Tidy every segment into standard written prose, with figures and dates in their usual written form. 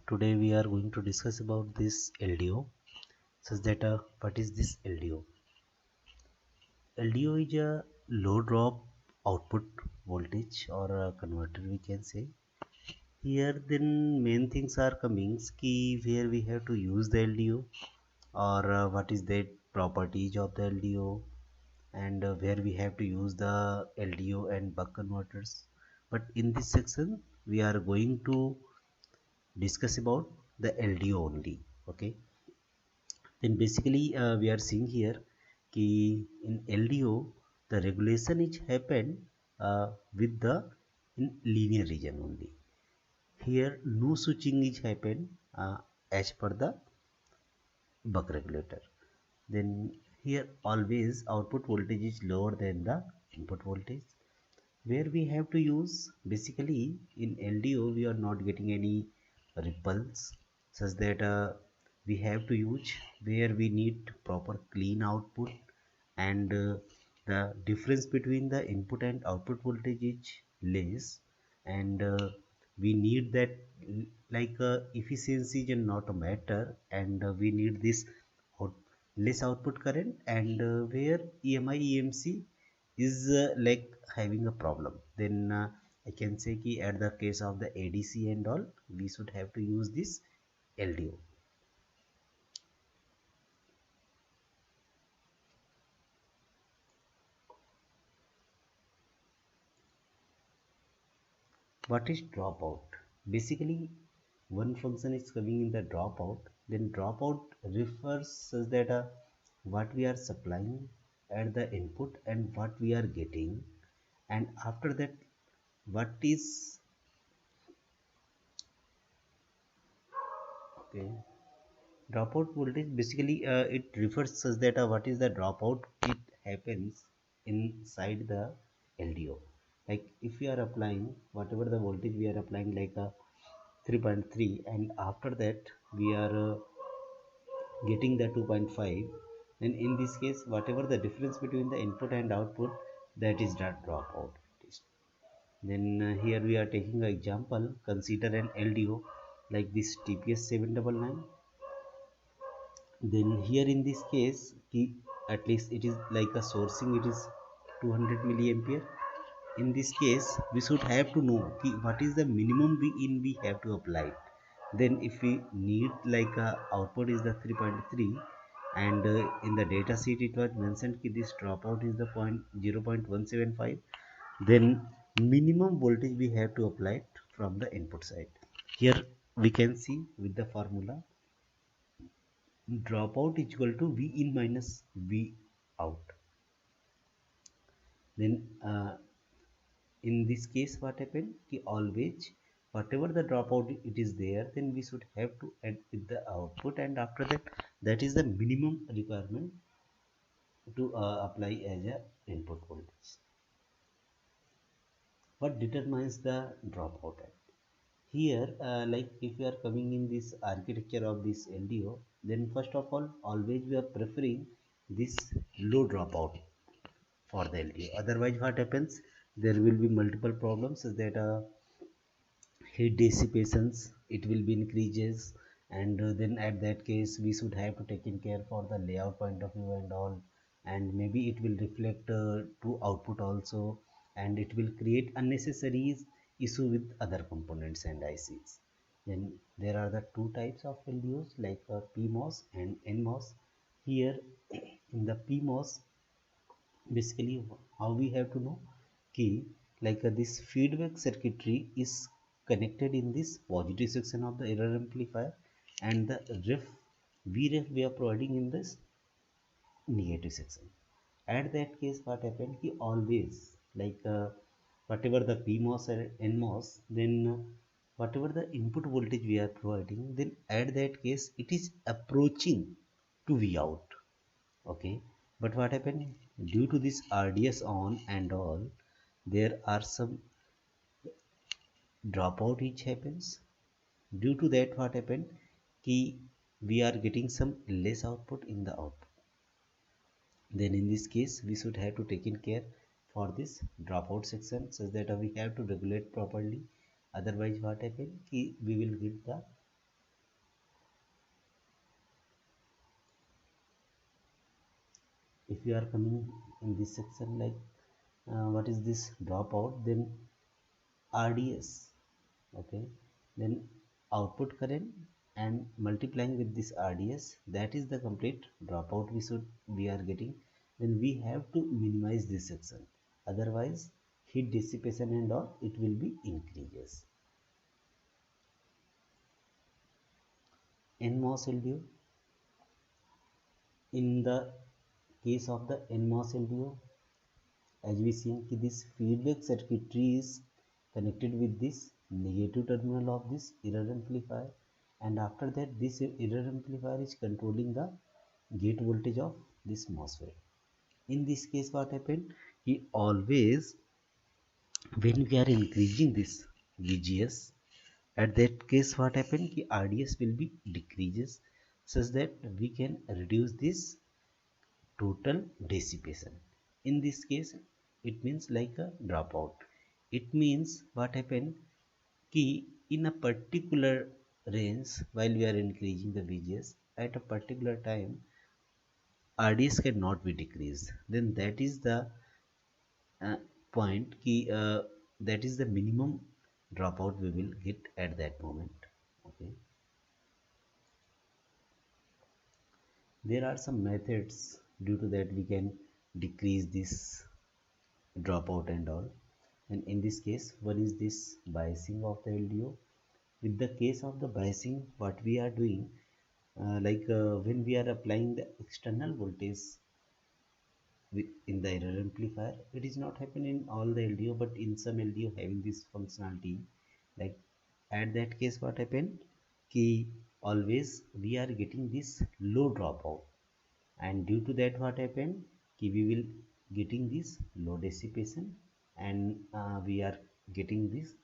Today we are going to discuss about this LDO, such that what is this LDO? LDO is a low drop output voltage or a converter, we can say. Here then main things are coming key where we have to use the LDO, or what is the properties of the LDO, and where we have to use the LDO and buck converters. But in this section we are going to discuss about the LDO only. Okay, then basically we are seeing here ki in LDO the regulation is happened with the in linear region only. Here no switching is happened as per the buck regulator. Then here always output voltage is lower than the input voltage. Where we have to use basically in LDO we are not getting any ripples, such that we have to use where we need proper clean output, and the difference between the input and output voltage is less, and we need that like efficiency is not a matter, and we need this out, less output current, and where EMI EMC is like having a problem, then I can say ki at the case of the ADC and all we should have to use this LDO. What is dropout? Basically one function is coming in the dropout. Then dropout refers such that what we are supplying at the input and what we are getting, and after that what is okay. Dropout voltage basically it refers such that what is the dropout it happens inside the LDO. Like if we are applying whatever the voltage we are applying like a 3.3, and after that we are getting the 2.5, then in this case whatever the difference between the input and output, that is the dropout. Then here we are taking an example. Consider an LDO like this TPS 799. Then here in this case at least it is like a sourcing, it is 200 milliampere. In this case we should have to know what is the minimum we have to apply. Then if we need like output is the 3.3, and in the data sheet it was mentioned this dropout is the 0.175, then minimum voltage we have to apply it from the input side. Here we can see with the formula dropout is equal to V in minus V out. Then in this case what happened ki always whatever the dropout it is there, then we should have to add with the output, and after that that is the minimum requirement to apply as a input voltage. What determines the dropout? Here like if we are coming in this architecture of this LDO, then first of all always we are preferring this low dropout for the LDO. Otherwise what happens, there will be multiple problems that heat dissipations it will be increases, and then at that case we should have to take in care for the layout point of view and all, and maybe it will reflect to output also, and it will create unnecessary issue with other components and ICs. Then there are the two types of LDOs like PMOS and NMOS. Here in the PMOS basically how we have to know key like this feedback circuitry is connected in this positive section of the error amplifier, and the ref vref we are providing in this negative section. At that case what happened ki always like whatever the PMOS and NMOS, then whatever the input voltage we are providing, then at that case it is approaching to V out. Okay, but what happened due to this RDS on and all, there are some dropout which happens. Due to that what happened ki we are getting some less output in the output. Then in this case we should have to take in care for this dropout section such that we have to regulate properly. Otherwise what happen ki we will get the if you are coming in this section, like what is this dropout, then RDS, okay, then output current and multiplying with this RDS, that is the complete dropout we are getting. Then we have to minimize this section, otherwise heat dissipation and all it will be increases. NMOS LDO, in the case of the NMOS LDO, as we seen ki this feedback circuitry is connected with this negative terminal of this error amplifier, and after that this error amplifier is controlling the gate voltage of this MOSFET. In this case what happened, he always, when we are increasing this VGS, at that case what happened ki RDS will be decreases, such that we can reduce this total dissipation. In this case it means like a dropout. It means what happened ki in a particular range, while we are increasing the VGS, at a particular time RDS cannot be decreased, then that is the uh, point ki that is the minimum dropout we will get at that moment. Okay, there are some methods due to that we can decrease this dropout and all. And in this case, one is this biasing of the LDO. With the case of the biasing, what we are doing, when we are applying the external voltage in the error amplifier, it is not happening in all the LDO, but in some LDO having this functionality. Like at that case what happened, ki always we are getting this low dropout, and due to that what happened, ki we will getting this low dissipation, and we are getting this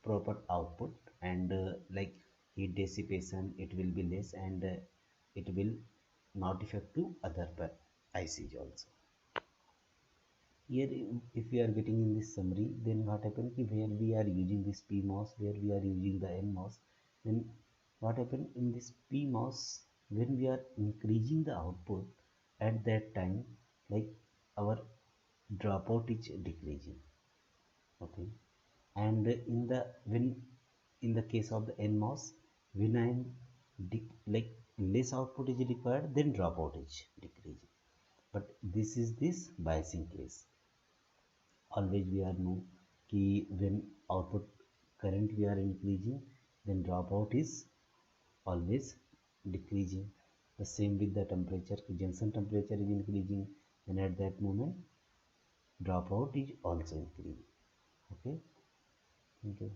proper output, and like heat dissipation it will be less, and it will not affect to other ICs also. Here if we are getting in this summary, then what happened ki where we are using this PMOS, where we are using the NMOS, then what happened in this PMOS, when we are increasing the output, at that time like our dropout is decreasing. Okay, and in the when in the case of the NMOS, when I am like less output is required, then dropout is decreasing. But this is this biasing case. Always we are know कि when output current we are increasing, then dropout is always decreasing. The same with the temperature, junction temperature is increasing, and at that moment dropout is also increasing. Okay, thank you.